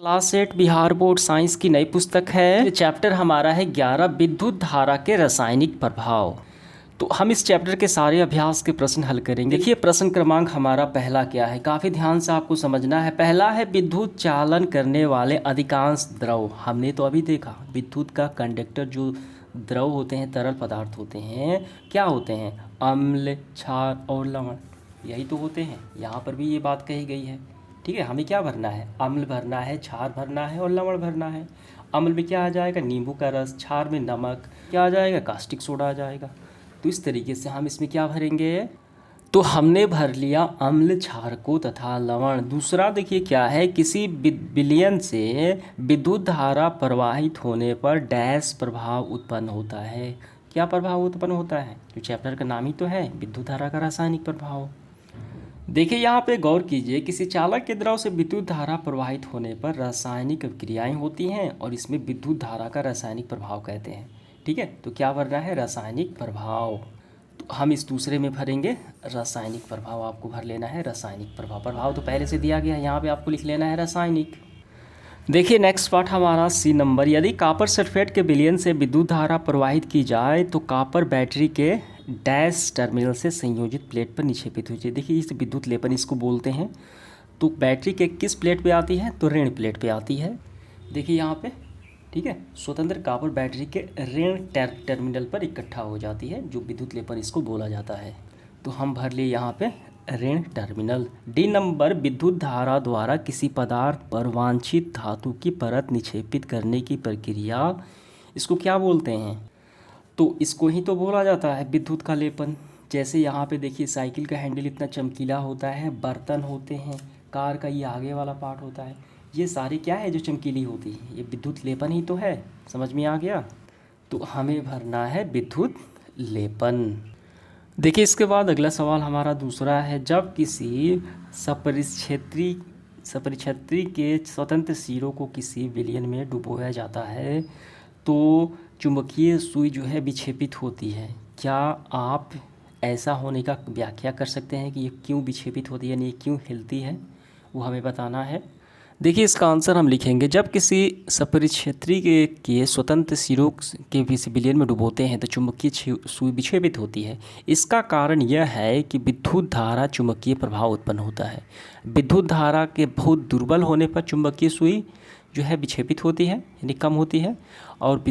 Class 8 Bihar board science की नई पुस्तक है। ये चैप्टर हमारा है 11 विद्युत धारा के रासायनिक प्रभाव। तो हम इस चैप्टर के सारे अभ्यास के प्रश्न हल करेंगे। देखिए प्रश्न क्रमांक हमारा पहला क्या है, काफ़ी ध्यान से आपको समझना है। पहला है विद्युत चालन करने वाले अधिकांश द्रव। हमने तो अभी देखा विद्युत का कंडक्टर जो द्रव होते हैं, तरल पदार्थ होते हैं, क्या होते हैं? अम्ल, क्षार और लवण, यही तो होते हैं। यहाँ पर भी ये बात कही गई है। ठीक है, हमें क्या भरना है? अम्ल भरना है, क्षार भरना है और लवण भरना है। अम्ल में क्या आ जाएगा? नींबू का रस। क्षार में नमक। क्या आ जाएगा? कास्टिक सोडा आ जाएगा। तो इस तरीके से हम इसमें क्या भरेंगे? तो हमने भर लिया अम्ल, क्षार को तथा लवण। दूसरा देखिए क्या है, किसी विलयन से विद्युत धारा प्रवाहित होने पर डैश प्रभाव उत्पन्न होता है। क्या प्रभाव उत्पन्न होता है? जो चैप्टर का नाम ही तो है, विद्युत धारा का रासायनिक प्रभाव। देखिए यहाँ पे गौर कीजिए, किसी चालक के द्रव से विद्युत धारा प्रवाहित होने पर रासायनिक क्रियाएं होती हैं और इसमें विद्युत धारा का रासायनिक प्रभाव कहते हैं। ठीक है, तो क्या भरना है? रासायनिक प्रभाव। तो हम इस दूसरे में भरेंगे रासायनिक प्रभाव। आपको भर लेना है रासायनिक प्रभाव। प्रभाव तो पहले से दिया गया है, यहाँ पे आपको लिख लेना है रासायनिक। देखिए नेक्स्ट पार्ट हमारा सी नंबर। यदि कॉपर सल्फेट के विलयन से विद्युत धारा प्रवाहित की जाए तो कॉपर बैटरी के डैश टर्मिनल से संयोजित प्लेट पर निक्षेपित हो जाए। देखिए इस विद्युत लेपन इसको बोलते हैं। तो बैटरी के किस प्लेट पे आती है? तो ऋण प्लेट पे आती है। देखिए यहाँ पे, ठीक है, स्वतंत्र कॉपर बैटरी के ऋण टर्मिनल पर इकट्ठा हो जाती है, जो विद्युत लेपन इसको बोला जाता है। तो हम भर लिए यहाँ पे ऋण टर्मिनल। डी नंबर, विद्युत धारा द्वारा किसी पदार्थ पर वांछित धातु की परत निक्षेपित करने की प्रक्रिया, इसको क्या बोलते हैं? तो इसको ही तो बोला जाता है विद्युत का लेपन। जैसे यहाँ पे देखिए साइकिल का हैंडल इतना चमकीला होता है, बर्तन होते हैं, कार का ये आगे वाला पार्ट होता है, ये सारी क्या है जो चमकीली होती है? ये विद्युत लेपन ही तो है। समझ में आ गया? तो हमें भरना है विद्युत लेपन। देखिए इसके बाद अगला सवाल हमारा दूसरा है, जब किसी सपरिक्षेत्री के स्वतंत्र सिरों को किसी विलयन में डुबोया जाता है तो चुंबकीय सुई जो है विक्षेपित होती है। क्या आप ऐसा होने का व्याख्या कर सकते हैं कि ये क्यों विक्षेपित होती है, यानी ये क्यों हिलती है? वो हमें बताना है। देखिए इसका आंसर हम लिखेंगे, जब किसी सपरिक्षेत्री के स्वतंत्र सिरों के किसी विलयन में डुबोते हैं तो चुंबकीय सुई विक्षेपित होती है। इसका कारण यह है कि विद्युत धारा चुंबकीय प्रभाव उत्पन्न होता है। विद्युत धारा के बहुत दुर्बल होने पर चुंबकीय सुई जो है विक्षेपित होती है, यानी कम होती है। और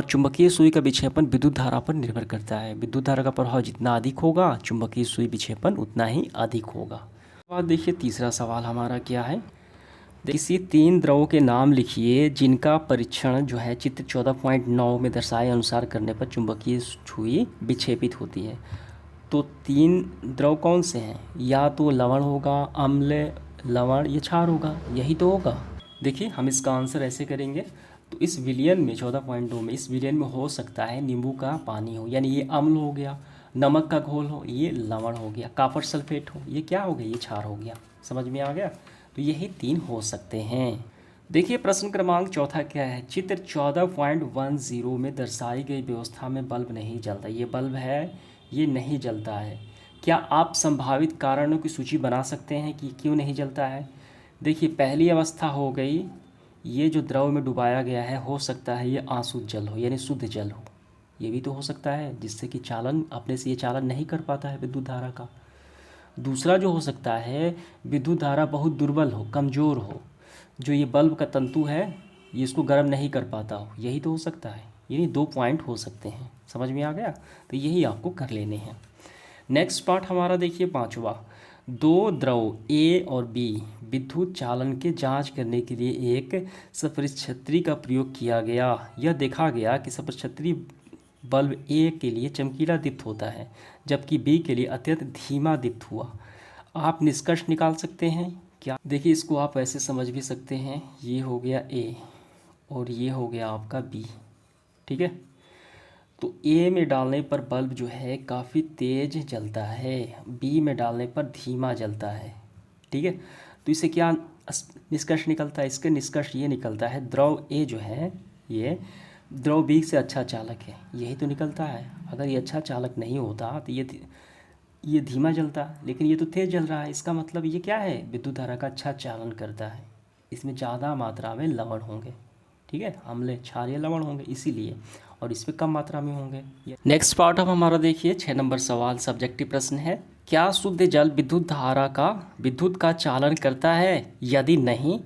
चुंबकीय सुई का विक्षेपण विद्युत धारा पर निर्भर करता है। विद्युत धारा का प्रभाव जितना अधिक होगा, चुंबकीय सुई विक्षेपण उतना ही अधिक होगा। अब देखिए तीसरा सवाल हमारा क्या है, किसी 3 द्रवों के नाम लिखिए जिनका परीक्षण जो है चित्र 14.9 में दर्शाए अनुसार करने पर चुंबकीय सुई विक्षेपित होती है। तो 3 द्रव कौन से हैं? या तो लवण होगा, अम्ल, लवण, या क्षार होगा, यही तो होगा। देखिए हम इसका आंसर ऐसे करेंगे, तो इस विलयन में 14.2 में इस विलयन में हो सकता है नींबू का पानी हो, यानी ये अम्ल हो गया, नमक का घोल हो, ये लवण हो गया, कॉपर सल्फेट हो, ये क्या हो गया? ये क्षार हो गया। समझ में आ गया? तो यही 3 हो सकते हैं। देखिए प्रश्न क्रमांक चौथा क्या है, चित्र 14.10 में दर्शाई गई व्यवस्था में बल्ब नहीं जलता। ये बल्ब है, ये नहीं जलता है। क्या आप संभावित कारणों की सूची बना सकते हैं कि क्यों नहीं जलता है? देखिए पहली अवस्था हो गई, ये जो द्रव में डुबाया गया है, हो सकता है ये आंसू जल हो, यानी शुद्ध जल हो। ये भी तो हो सकता है, जिससे कि चालन अपने से ये चालन नहीं कर पाता है विद्युत धारा का। दूसरा जो हो सकता है, विद्युत धारा बहुत दुर्बल हो, कमज़ोर हो, जो ये बल्ब का तंतु है ये इसको गर्म नहीं कर पाता हो, यही तो हो सकता है। यानी 2 पॉइंट हो सकते हैं। समझ में आ गया? तो यही आपको कर लेने हैं। नेक्स्ट पार्ट हमारा देखिए 5वां, 2 द्रव ए और बी विद्युत चालन के जांच करने के लिए एक सपरिक्षेत्री का प्रयोग किया गया। यह देखा गया कि सपरिक्षेत्री बल्ब ए के लिए चमकीला दीप्त होता है जबकि बी के लिए अत्यंत धीमा दीप्त हुआ। आप निष्कर्ष निकाल सकते हैं क्या? देखिए इसको आप ऐसे समझ भी सकते हैं, ये हो गया ए और ये हो गया आपका बी। ठीक है, तो ए में डालने पर बल्ब जो है काफ़ी तेज़ जलता है, बी में डालने पर धीमा जलता है। ठीक है, तो इससे क्या निष्कर्ष निकलता है? इसका निष्कर्ष ये निकलता है, द्रव ए जो है ये द्रव बी से अच्छा चालक है, यही तो निकलता है। अगर ये अच्छा चालक नहीं होता तो ये ये धीमा जलता है, लेकिन ये तो तेज़ जल रहा है। इसका मतलब ये क्या है, विद्युत धारा का अच्छा चालन करता है। इसमें ज़्यादा मात्रा में लवण होंगे, ठीक है, अम्ल क्षारीय लवण होंगे इसीलिए, और इसमें कम मात्रा में होंगे। नेक्स्ट पार्ट अब हमारा देखिए 6 नंबर सवाल सब्जेक्टिव प्रश्न है। क्या शुद्ध जल विद्युत का चालन करता है? यदि नहीं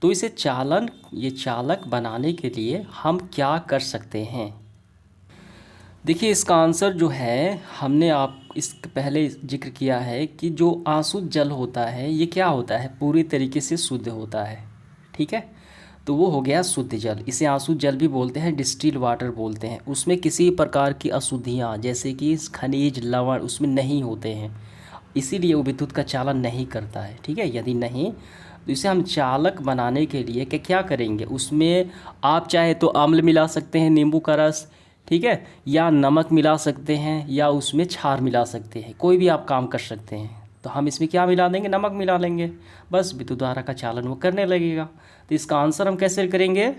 तो इसे चालक बनाने के लिए हम क्या कर सकते हैं? देखिए इसका आंसर जो है, हमने आप इस पहले जिक्र किया है कि जो आंसू जल होता है ये क्या होता है, पूरी तरीके से शुद्ध होता है, ठीक है। तो वो हो गया शुद्ध जल। इसे आंसू जल भी बोलते हैं, डिस्टिल वाटर बोलते हैं। उसमें किसी प्रकार की अशुद्धियाँ जैसे कि खनिज लवण उसमें नहीं होते हैं, इसीलिए वो विद्युत का चालन नहीं करता है, ठीक है। यदि नहीं तो इसे हम चालक बनाने के लिए क्या करेंगे, उसमें आप चाहे तो अम्ल मिला सकते हैं, नींबू का रस, ठीक है, या नमक मिला सकते हैं, या उसमें क्षार मिला सकते हैं, कोई भी आप काम कर सकते हैं। तो हम इसमें क्या मिला देंगे, नमक मिला लेंगे, बस विद्युत धारा का चालन वो करने लगेगा। तो इसका आंसर हम कैसे करेंगे,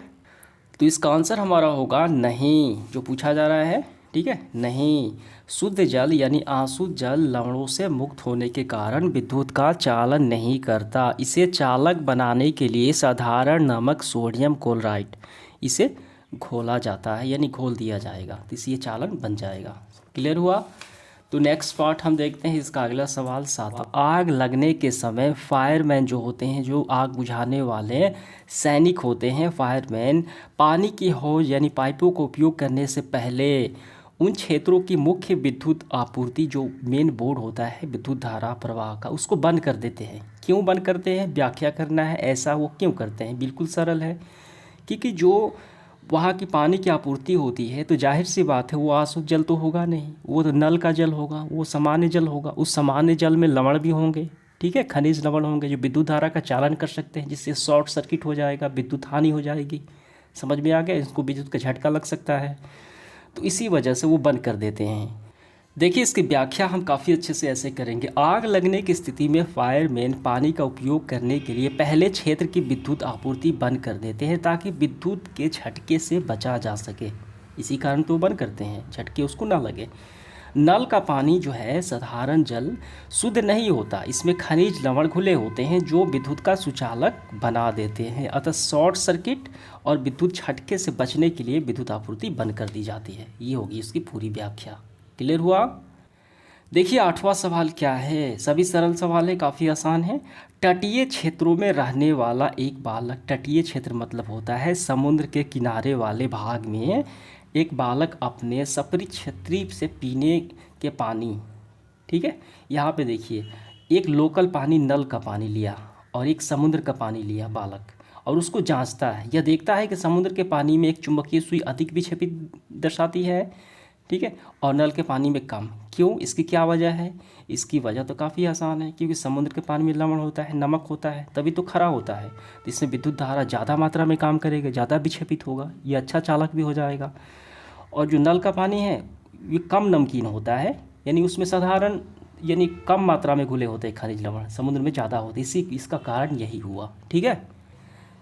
तो इसका आंसर हमारा होगा नहीं, जो पूछा जा रहा है, ठीक है, नहीं। शुद्ध जल यानी आंसू जल लवणों से मुक्त होने के कारण विद्युत का चालन नहीं करता। इसे चालक बनाने के लिए साधारण नमक सोडियम क्लोराइड इसे घोला जाता है, यानी घोल दिया जाएगा, तो इससे चालन बन जाएगा। क्लियर हुआ? तो नेक्स्ट पार्ट हम देखते हैं इसका अगला सवाल 7। आग लगने के समय फायरमैन जो होते हैं, जो आग बुझाने वाले सैनिक होते हैं, फायरमैन पानी की हौज यानी पाइपों को उपयोग करने से पहले उन क्षेत्रों की मुख्य विद्युत आपूर्ति, जो मेन बोर्ड होता है विद्युत धारा प्रवाह का, उसको बंद कर देते हैं। क्यों बंद करते हैं, व्याख्या करना है, ऐसा वो क्यों करते हैं। बिल्कुल सरल है, क्योंकि जो वहाँ की पानी की आपूर्ति होती है तो जाहिर सी बात है वो आशुद्ध जल तो होगा नहीं, वो तो नल का जल होगा, वो सामान्य जल होगा। उस सामान्य जल में लवण भी होंगे, ठीक है, खनिज लवण होंगे जो विद्युत धारा का चालन कर सकते हैं, जिससे शॉर्ट सर्किट हो जाएगा, विद्युत हानि हो जाएगी। समझ में आ गया, इसको विद्युत का झटका लग सकता है, तो इसी वजह से वो बंद कर देते हैं। देखिए इसकी व्याख्या हम काफ़ी अच्छे से ऐसे करेंगे। आग लगने की स्थिति में फायरमैन पानी का उपयोग करने के लिए पहले क्षेत्र की विद्युत आपूर्ति बंद कर देते हैं, ताकि विद्युत के झटके से बचा जा सके। इसी कारण तो बंद करते हैं, झटके उसको ना लगे। नल का पानी जो है साधारण जल शुद्ध नहीं होता, इसमें खनिज लवण घुले होते हैं जो विद्युत का सुचालक बना देते हैं। अतः शॉर्ट सर्किट और विद्युत झटके से बचने के लिए विद्युत आपूर्ति बंद कर दी जाती है। ये होगी इसकी पूरी व्याख्या। क्लियर हुआ? देखिए 8वां सवाल क्या है, सभी सरल सवाल है, काफ़ी आसान है। तटीय क्षेत्रों में रहने वाला एक बालक, तटीय क्षेत्र मतलब होता है समुद्र के किनारे वाले भाग में एक बालक अपने सपरिक्षेत्री से पीने के पानी, ठीक है, यहाँ पे देखिए एक लोकल पानी नल का पानी लिया और एक समुद्र का पानी लिया बालक, और उसको जांचता है। यह देखता है कि समुद्र के पानी में एक चुंबकीय सुई अधिक विक्षेपित दर्शाती है, ठीक है, और नल के पानी में कम। क्यों, इसकी क्या वजह है? इसकी वजह तो काफ़ी आसान है, क्योंकि समुद्र के पानी में लवण होता है, नमक होता है, तभी तो खरा होता है। तो इसमें विद्युत धारा ज़्यादा मात्रा में काम करेगा, ज़्यादा विक्षेपित होगा, ये अच्छा चालक भी हो जाएगा। और जो नल का पानी है ये कम नमकीन होता है, यानी उसमें साधारण यानी कम मात्रा में घुले होते हैं खनिज लवण, समुद्र में ज़्यादा होते, इसका कारण यही हुआ, ठीक है।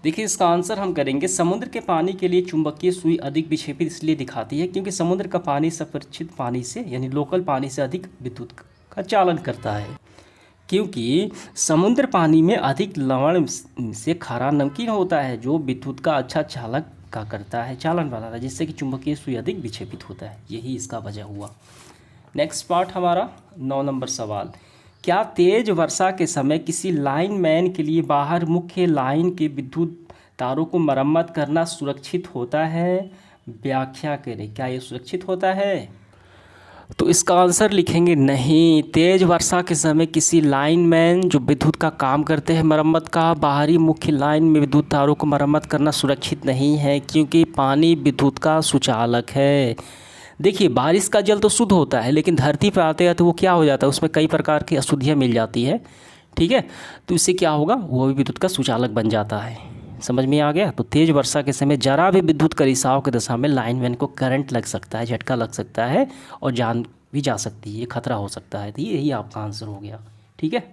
देखिए इसका आंसर हम करेंगे, समुद्र के पानी के लिए चुंबकीय सुई अधिक विक्षेपित इसलिए दिखाती है क्योंकि समुद्र का पानी अपरिचित पानी से यानी लोकल पानी से अधिक विद्युत का चालन करता है। क्योंकि समुद्र पानी में अधिक लवण से खारा नमकीन होता है, जो विद्युत का अच्छा चालक का करता है, चालन बनाता है, जिससे कि चुंबकीय सुई अधिक विक्षेपित होता है। यही इसका वजह हुआ। नेक्स्ट पार्ट हमारा 9 नंबर सवाल, क्या तेज वर्षा के समय किसी लाइनमैन के लिए बाहर मुख्य लाइन के विद्युत तारों को मरम्मत करना सुरक्षित होता है? व्याख्या करें, क्या ये सुरक्षित होता है? तो इसका आंसर लिखेंगे नहीं। तेज वर्षा के समय किसी लाइनमैन जो विद्युत का काम करते हैं मरम्मत का, बाहरी मुख्य लाइन में विद्युत तारों को मरम्मत करना सुरक्षित नहीं है, क्योंकि पानी विद्युत का सुचालक है। देखिए बारिश का जल तो शुद्ध होता है, लेकिन धरती पर आते हैं तो वो क्या हो जाता है, उसमें कई प्रकार की अशुद्धियाँ मिल जाती है, ठीक है, तो इससे क्या होगा, वो भी विद्युत का सुचालक बन जाता है। समझ में आ गया? तो तेज वर्षा के समय जरा भी विद्युत का रिसाव की दशा में लाइनमैन को करंट लग सकता है, झटका लग सकता है और जान भी जा सकती है, ये खतरा हो सकता है। तो यही आपका आंसर हो गया, ठीक है।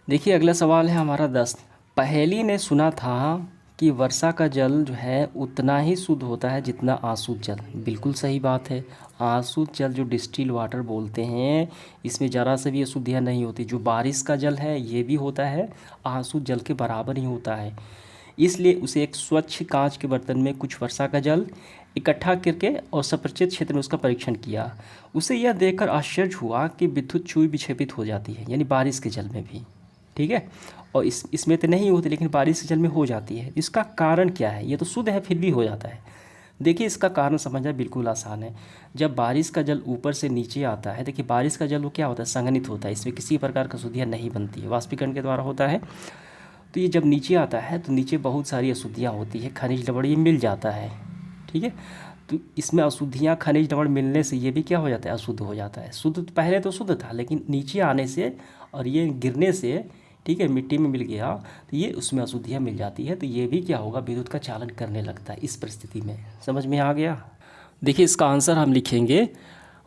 देखिए अगला सवाल है हमारा 10। पहेली ने सुना था कि वर्षा का जल जो है उतना ही शुद्ध होता है जितना आसुत जल। बिल्कुल सही बात है। आसुत जल जो डिस्टिल वाटर बोलते हैं, इसमें ज़रा से भी अशुद्धियाँ नहीं होती। जो बारिश का जल है ये भी होता है आसुत जल के बराबर ही होता है। इसलिए उसे एक स्वच्छ कांच के बर्तन में कुछ वर्षा का जल इकट्ठा करके और सपरिचित क्षेत्र में उसका परीक्षण किया। उसे यह देखकर आश्चर्य हुआ कि विद्युत चुई विक्षेपित हो जाती है, यानी बारिश के जल में भी। ठीक है, और इसमें तो नहीं होती, लेकिन बारिश के जल में हो जाती है। इसका कारण क्या है? ये तो शुद्ध है फिर भी हो जाता है। देखिए, इसका कारण समझना बिल्कुल आसान है। जब बारिश का जल ऊपर से नीचे आता है, देखिए बारिश का जल वो क्या होता है, संघनित होता है। इसमें किसी प्रकार का अशुद्धियाँ नहीं बनती है, वाष्पीकरण के द्वारा होता है। तो ये जब नीचे आता है तो नीचे बहुत सारी अशुद्धियाँ होती है, खनिज लवण ये मिल जाता है। ठीक है, तो इसमें अशुद्धियाँ खनिज लवण मिलने से ये भी क्या हो जाता है, अशुद्ध हो जाता है। शुद्ध पहले तो शुद्ध था, लेकिन नीचे आने से और ये गिरने से, ठीक है, मिट्टी में मिल गया तो ये उसमें अशुद्धियाँ मिल जाती है। तो ये भी क्या होगा, विद्युत का चालन करने लगता है। इस परिस्थिति में समझ में आ गया। देखिए, इसका आंसर हम लिखेंगे,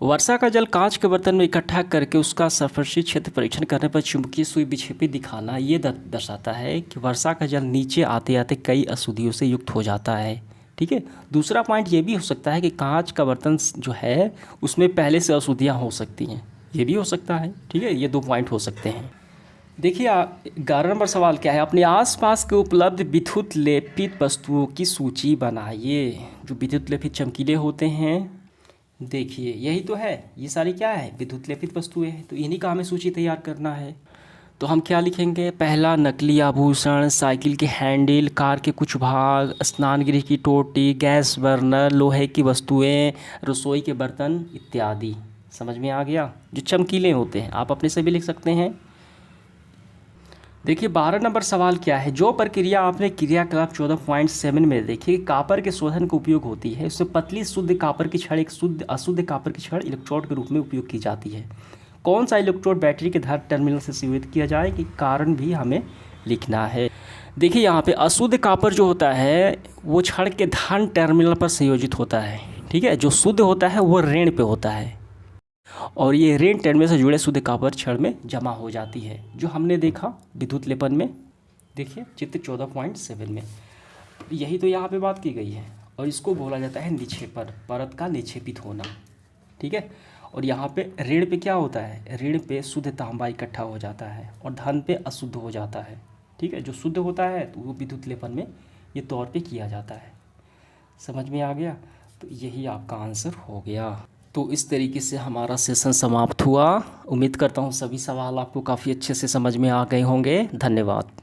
वर्षा का जल कांच के बर्तन में इकट्ठा करके उसका सफरशीत क्षेत्र परीक्षण करने पर चुंबकीय सुई विक्षेपित दिखाना ये दर्शाता है कि वर्षा का जल नीचे आते आते कई अशुद्धियों से युक्त हो जाता है। ठीक है, दूसरा पॉइंट ये भी हो सकता है कि कांच का बर्तन जो है उसमें पहले से अशुद्धियाँ हो सकती हैं, ये भी हो सकता है। ठीक है, ये 2 पॉइंट हो सकते हैं। देखिए, 11 नंबर सवाल क्या है, अपने आसपास के उपलब्ध विद्युत लेपित वस्तुओं की सूची बनाइए। जो विद्युत लेपित चमकीले होते हैं, देखिए यही तो है, ये सारी क्या है, विद्युत लेपित वस्तुएं हैं। तो इन्हीं का हमें सूची तैयार करना है। तो हम क्या लिखेंगे, पहला नकली आभूषण, साइकिल के हैंडल, कार के कुछ भाग, स्नान गृह की टोटी, गैस बर्नर, लोहे की वस्तुएं, रसोई के बर्तन इत्यादि। समझ में आ गया, जो चमकीले होते हैं। आप अपने से भी लिख सकते हैं। देखिए, 12 नंबर सवाल क्या है, जो प्रक्रिया आपने क्रियाकलाप 14.7 में देखिए कापर के शोधन का उपयोग होती है, उसमें पतली शुद्ध कापर की छड़ एक शुद्ध अशुद्ध कापर की छड़ इलेक्ट्रोड के रूप में उपयोग की जाती है। कौन सा इलेक्ट्रोड बैटरी के धन टर्मिनल से संयोजित किया जाए, कि कारण भी हमें लिखना है। देखिए, यहाँ पे अशुद्ध कापर जो होता है वो छड़ के धन टर्मिनल पर संयोजित होता है। ठीक है, जो शुद्ध होता है वो ऋण पे होता है, और ये ऋण टर्मिनल से जुड़े शुद्ध कापर छड़ में जमा हो जाती है, जो हमने देखा विद्युत लेपन में। देखिए चित्र 14.7 में यही तो यहाँ पे बात की गई है, और इसको बोला जाता है निक्षेपण, परत का निक्षेपित होना। ठीक है, और यहाँ पे ऋण पे क्या होता है, ऋण पे शुद्ध तांबा इकट्ठा हो जाता है और धन पे अशुद्ध हो जाता है। ठीक है, जो शुद्ध होता है तो वो विद्युत लेपन में ये तौर पे किया जाता है। समझ में आ गया, तो यही आपका आंसर हो गया। तो इस तरीके से हमारा सेशन समाप्त हुआ। उम्मीद करता हूँ सभी सवाल आपको काफ़ी अच्छे से समझ में आ गए होंगे। धन्यवाद।